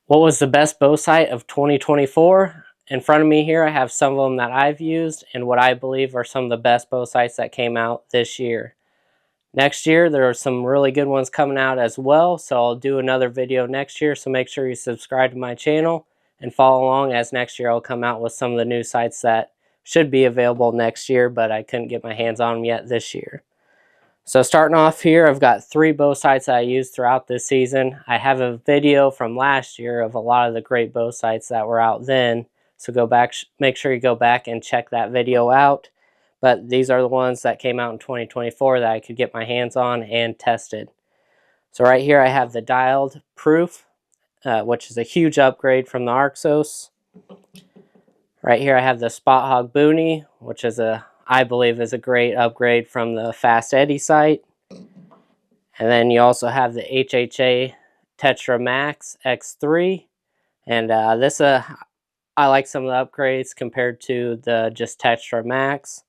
What was the best bow sight of 2024? In front of me here, I have some of them that I've used and what I believe are some of the best bow sights that came out this year. Next year, there are some really good ones coming out as well, so I'll do another video next year, so make sure you subscribe to my channel and follow along, as next year I'll come out with some of the new sights that should be available next year, but I couldn't get my hands on them yet this year. So starting off here, I've got 3 bow sights that I used throughout this season. I have a video from last year of a lot of the great bow sights that were out then, so go back, make sure you go back and check that video out. But these are the ones that came out in 2024 that I could get my hands on and tested. So right here I have the Dialed Pruf, which is a huge upgrade from the Arxos. Right here I have the Spot Hogg Boonie, which is I believe is a great upgrade from the Fast Eddy sight. And then you also have the HHA Tetra Max X3. And I like some of the upgrades compared to the just Tetra Max.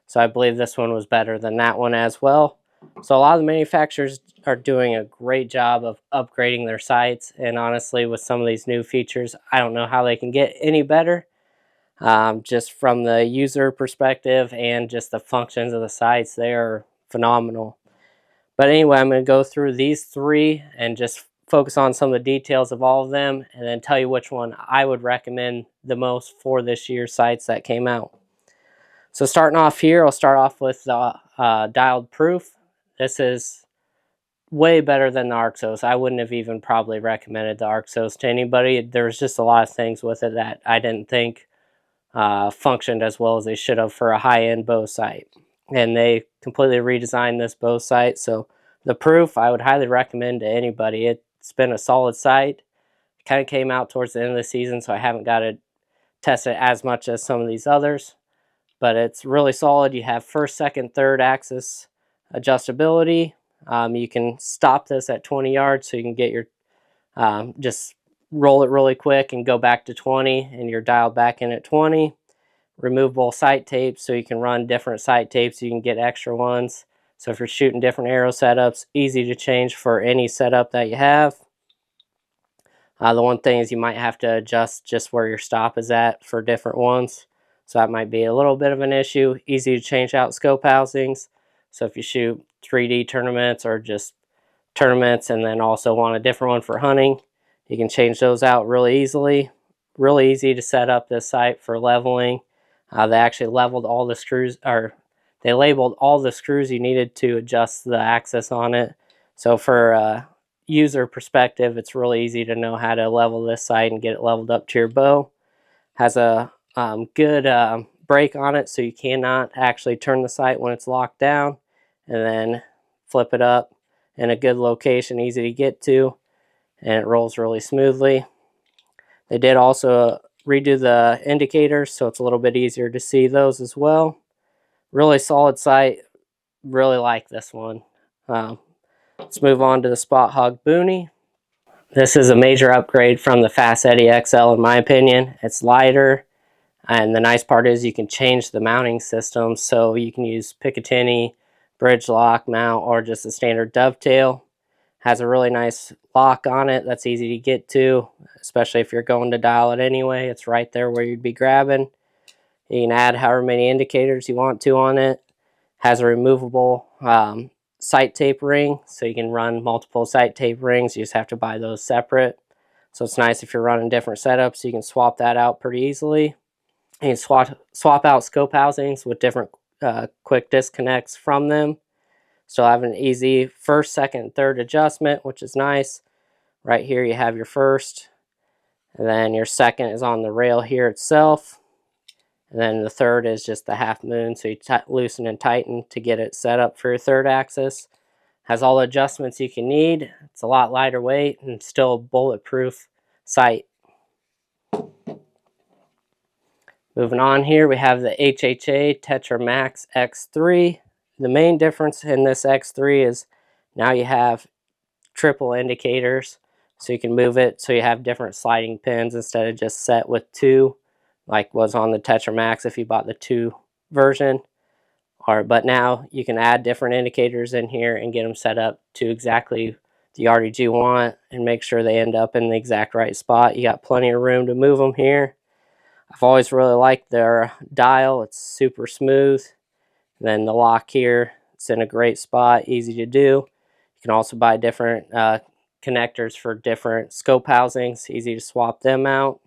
So I believe this one was better than that one as well. So a lot of the manufacturers are doing a great job of upgrading their sights. And honestly, with some of these new features, I don't know how they can get any better. Just from the user perspective and just the functions of the sights, they are phenomenal. But anyway, I'm going to go through these 3 and just focus on some of the details of all of them, and then tell you which one I would recommend the most for this year's sights that came out. So starting off here, I'll start off with the Dialed Pruf. This is way better than the Arxos. I wouldn't have even probably recommended the Arxos to anybody. There's just a lot of things with it that I didn't think functioned as well as they should have for a high-end bow sight. And they completely redesigned this bow sight. So the Pruf, I would highly recommend to anybody. It's been a solid sight. It kind of came out towards the end of the season, so I haven't got to test it as much as some of these others. But it's really solid. You have first, second, third axis adjustability. You can stop this at 20 yards, so you can get your just roll it really quick and go back to 20, and you're dialed back in at 20. Removable sight tapes, so you can run different sight tapes. You can get extra ones. So if you're shooting different arrow setups, easy to change for any setup that you have. The one thing is you might have to adjust just where your stop is at for different ones. So that might be a little bit of an issue. Easy to change out scope housings. So if you shoot 3D tournaments or just tournaments and then also want a different one for hunting, you can change those out really easily. Really easy to set up this sight for leveling. They actually leveled all the screws, or they labeled all the screws you needed to adjust the axis on it. So for a user perspective, it's really easy to know how to level this sight and get it leveled up to your bow. Has a good brake on it, so you cannot actually turn the sight when it's locked down, and then flip it up in a good location, easy to get to, and it rolls really smoothly. They did also redo the indicators, so it's a little bit easier to see those as well. Really solid sight. Really like this one. Let's move on to the Spot Hogg Boonie. This is a major upgrade from the Fast Eddy XL in my opinion. It's lighter, and the nice part is you can change the mounting system, so you can use Picatinny, bridge lock mount, or just a standard dovetail. Has a really nice lock on it that's easy to get to, especially if you're going to dial it anyway. It's right there where you'd be grabbing. You can add however many indicators you want to on it. Has a removable sight tape ring, so you can run multiple sight tape rings. You just have to buy those separate. So it's nice if you're running different setups. You can swap that out pretty easily. You can swap out scope housings with different quick disconnects from them. So I have an easy first, second, third adjustment, which is nice. Right here you have your first, and then your second is on the rail here itself. And then the third is just the half moon, so you loosen and tighten to get it set up for your third axis. Has all the adjustments you can need. It's a lot lighter weight and still a bulletproof sight. Moving on here, we have the HHA Tetra Max X3. The main difference in this X3 is now you have triple indicators, so you can move it so you have different sliding pins instead of just set with 2 like was on the Tetra Max if you bought the 2 version. But now you can add different indicators in here and get them set up to exactly the yardage you want and make sure they end up in the exact right spot. You got plenty of room to move them here. I've always really liked their dial. It's super smooth. And then the lock here, it's in a great spot, easy to do. You can also buy different connectors for different scope housings, easy to swap them out.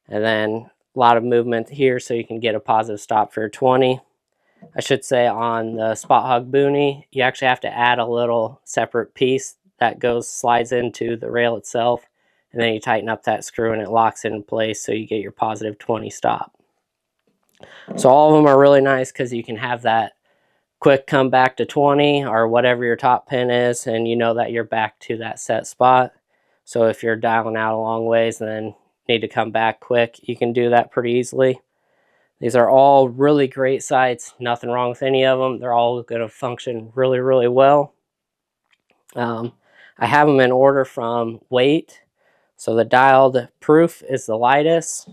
And then a lot of movement here so you can get a positive stop for your 20. I should say on the Spot Hogg Boonie, you actually have to add a little separate piece that slides into the rail itself, and then you tighten up that screw and it locks it in place so you get your positive 20 stop. So all of them are really nice because you can have that quick come back to 20 or whatever your top pin is, and you know that you're back to that set spot. So if you're dialing out a long ways and then need to come back quick, you can do that pretty easily. These are all really great sights, nothing wrong with any of them. They're all going to function really, really well. I have them in order from weight. So the Dialed Pruf is the lightest.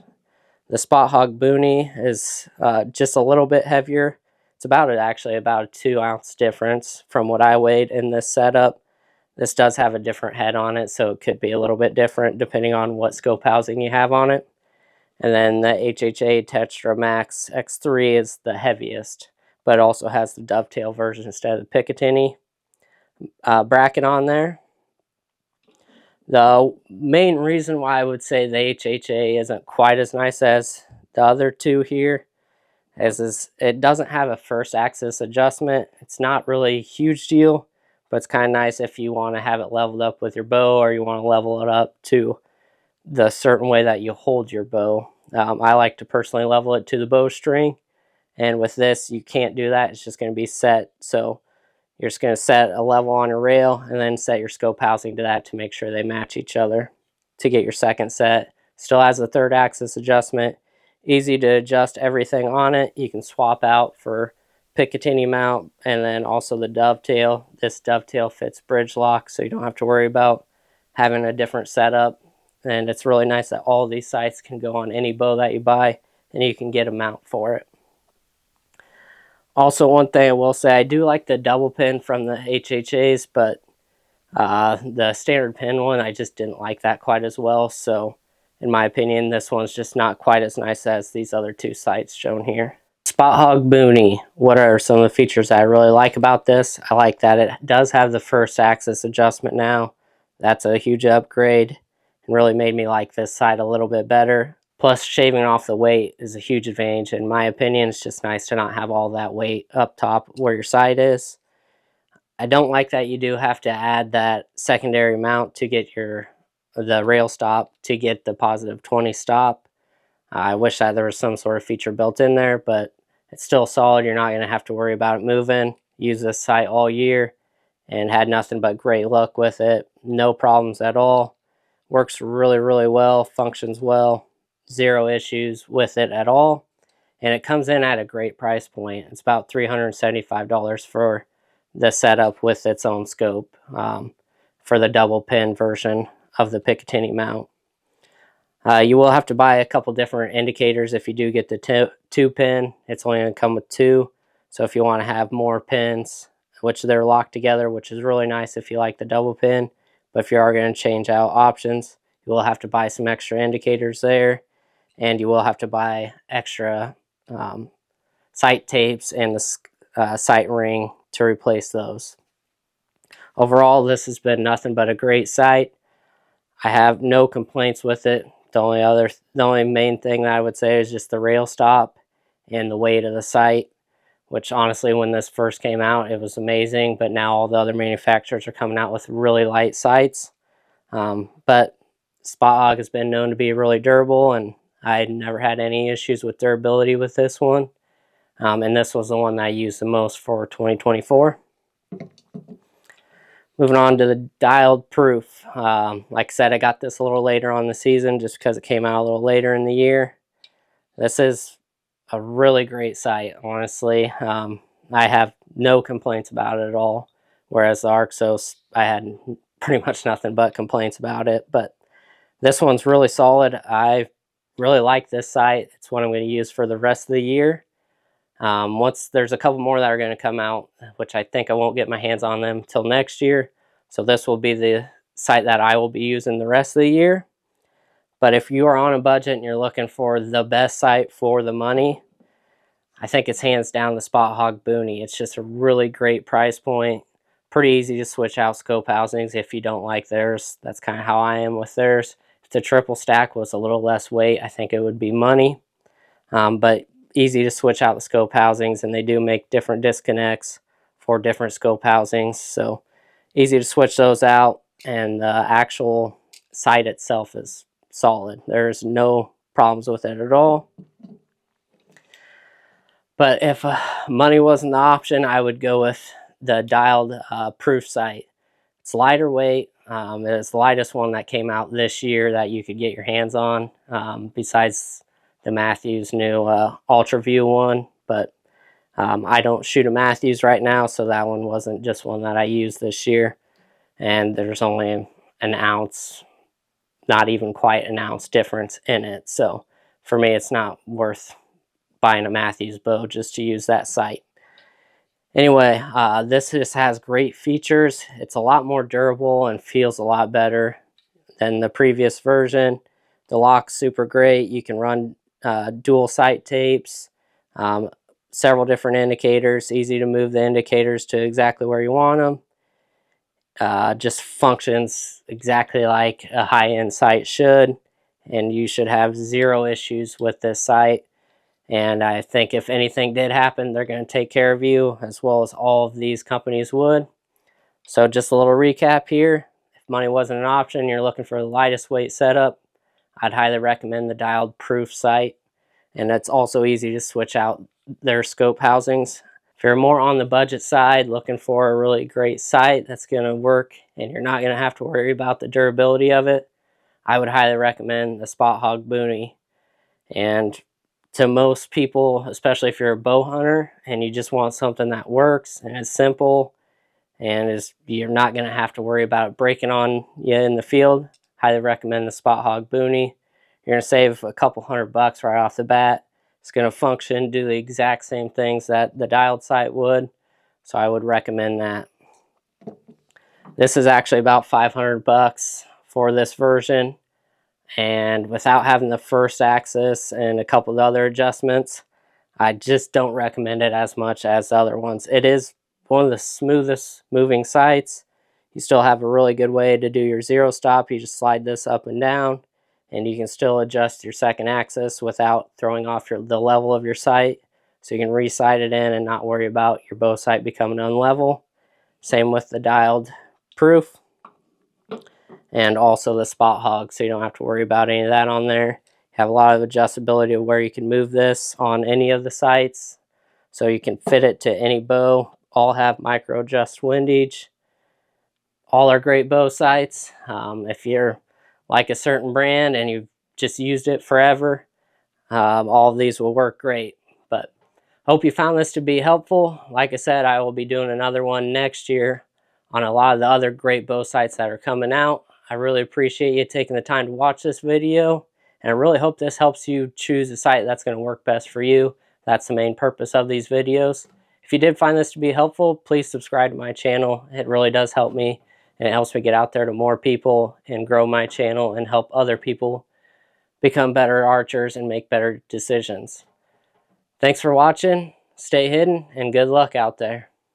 The Spot Hogg Boonie is just a little bit heavier. It's actually about a 2 ounce difference from what I weighed in this setup. This does have a different head on it, so it could be a little bit different depending on what scope housing you have on it. And then the HHA Tetra Max X3 is the heaviest, but it also has the dovetail version instead of the Picatinny bracket on there. The main reason why I would say the HHA isn't quite as nice as the other two here is it doesn't have a first axis adjustment. It's not really a huge deal, but it's kind of nice if you want to have it leveled up with your bow, or you want to level it up to the certain way that you hold your bow. I like to personally level it to the bowstring, and with this you can't do that. It's just going to be set, so you're just going to set a level on your rail and then set your scope housing to that to make sure they match each other to get your second set. Still has the third axis adjustment, easy to adjust everything on it. You can swap out for Picatinny mount, and then also the dovetail. This dovetail fits bridge lock, so you don't have to worry about having a different setup. And it's really nice that all these sights can go on any bow that you buy, and you can get a mount for it. Also, one thing I will say, I do like the double pin from the HHAs, but the standard pin one, I just didn't like that quite as well. So in my opinion, this one's just not quite as nice as these other two sights shown here. Spot Hogg Boonie. What are some of the features I really like about this? I like that it does have the first axis adjustment now. That's a huge upgrade and really made me like this sight a little bit better. Plus, shaving off the weight is a huge advantage. In my opinion, it's just nice to not have all that weight up top where your sight is. I don't like that you do have to add that secondary mount to get the rail stop to get the positive 20 stop. I wish that there was some sort of feature built in there, but it's still solid. You're not going to have to worry about it moving. Use this sight all year and had nothing but great luck with it. No problems at all. Works really, really well, functions well. Zero issues with it at all. And it comes in at a great price point. It's about $375 for the setup with its own scope for the double pin version of the Picatinny mount. You will have to buy a couple different indicators if you do get the two pin. It's only going to come with two. So if you want to have more pins, which they're locked together, which is really nice if you like the double pin. But if you are going to change out options, you will have to buy some extra indicators there. And you will have to buy extra sight tapes and the sight ring to replace those. Overall, this has been nothing but a great sight. I have no complaints with it. The only main thing that I would say is just the rail stop and the weight of the sight, which honestly, when this first came out, it was amazing. But now all the other manufacturers are coming out with really light sights. But Spot Hogg has been known to be really durable, and I never had any issues with durability with this one. And this was the one that I used the most for 2024. Moving on to the Dialed Pruf. Like I said, I got this a little later on the season just because it came out a little later in the year. This is a really great sight, honestly. I have no complaints about it at all. Whereas the Arxos, I had pretty much nothing but complaints about it. But this one's really solid. I really like this sight. It's what I'm going to use for the rest of the year. Once there's a couple more that are going to come out, which I think I won't get my hands on them till next year. So this will be the sight that I will be using the rest of the year. But if you are on a budget and you're looking for the best sight for the money, I think it's hands down the Spot Hogg Boonie. It's just a really great price point. Pretty easy to switch out scope housings if you don't like theirs. That's kind of how I am with theirs. If the triple stack was a little less weight, I think it would be money. But easy to switch out the scope housings, and they do make different disconnects for different scope housings. So easy to switch those out, and the actual sight itself is solid. There's no problems with it at all. But if money wasn't the option, I would go with the Dialed Pruf sight. It's lighter weight. It's the lightest one that came out this year that you could get your hands on, besides the Matthews new Ultra View one. But I don't shoot a Matthews right now, so that one wasn't just one that I used this year. And there's only an ounce, not even quite an ounce difference in it. So for me, it's not worth buying a Matthews bow just to use that sight. Anyway, this just has great features. It's a lot more durable and feels a lot better than the previous version. The lock's super great. You can run dual sight tapes, several different indicators, easy to move the indicators to exactly where you want them. Just functions exactly like a high-end sight should, and you should have zero issues with this sight. And I think if anything did happen, they're going to take care of you as well as all of these companies would. So just a little recap here. If money wasn't an option, you're looking for the lightest weight setup, I'd highly recommend the Dialed Pruf sight. And it's also easy to switch out their scope housings. If you're more on the budget side, looking for a really great sight that's going to work and you're not going to have to worry about the durability of it, I would highly recommend the Spot Hogg Boonie. And to most people, especially if you're a bow hunter and you just want something that works and is simple and you're not going to have to worry about it breaking on you in the field, highly recommend the Spot Hogg Boonie. You're going to save a couple $100 right off the bat. It's going to function, do the exact same things that the dialed sight would, so I would recommend that. This is actually about $500 for this version. And without having the first axis and a couple of other adjustments, I just don't recommend it as much as the other ones. It is one of the smoothest moving sights. You still have a really good way to do your zero stop. You just slide this up and down, and you can still adjust your second axis without throwing off the level of your sight. So you can re-sight it in and not worry about your bow sight becoming unlevel. Same with the Dialed Pruf. And also the Spot Hogg, so you don't have to worry about any of that on there. You have a lot of adjustability of where you can move this on any of the sights, so you can fit it to any bow. All have micro adjust windage. All are great bow sights. If you're like a certain brand and you've just used it forever, all of these will work great. But hope you found this to be helpful. Like I said, I will be doing another one next year on a lot of the other great bow sights that are coming out. I really appreciate you taking the time to watch this video, and I really hope this helps you choose a sight that's going to work best for you. That's the main purpose of these videos. If you did find this to be helpful, please subscribe to my channel. It really does help me, and it helps me get out there to more people and grow my channel and help other people become better archers and make better decisions. Thanks for watching. Stay hidden, and good luck out there.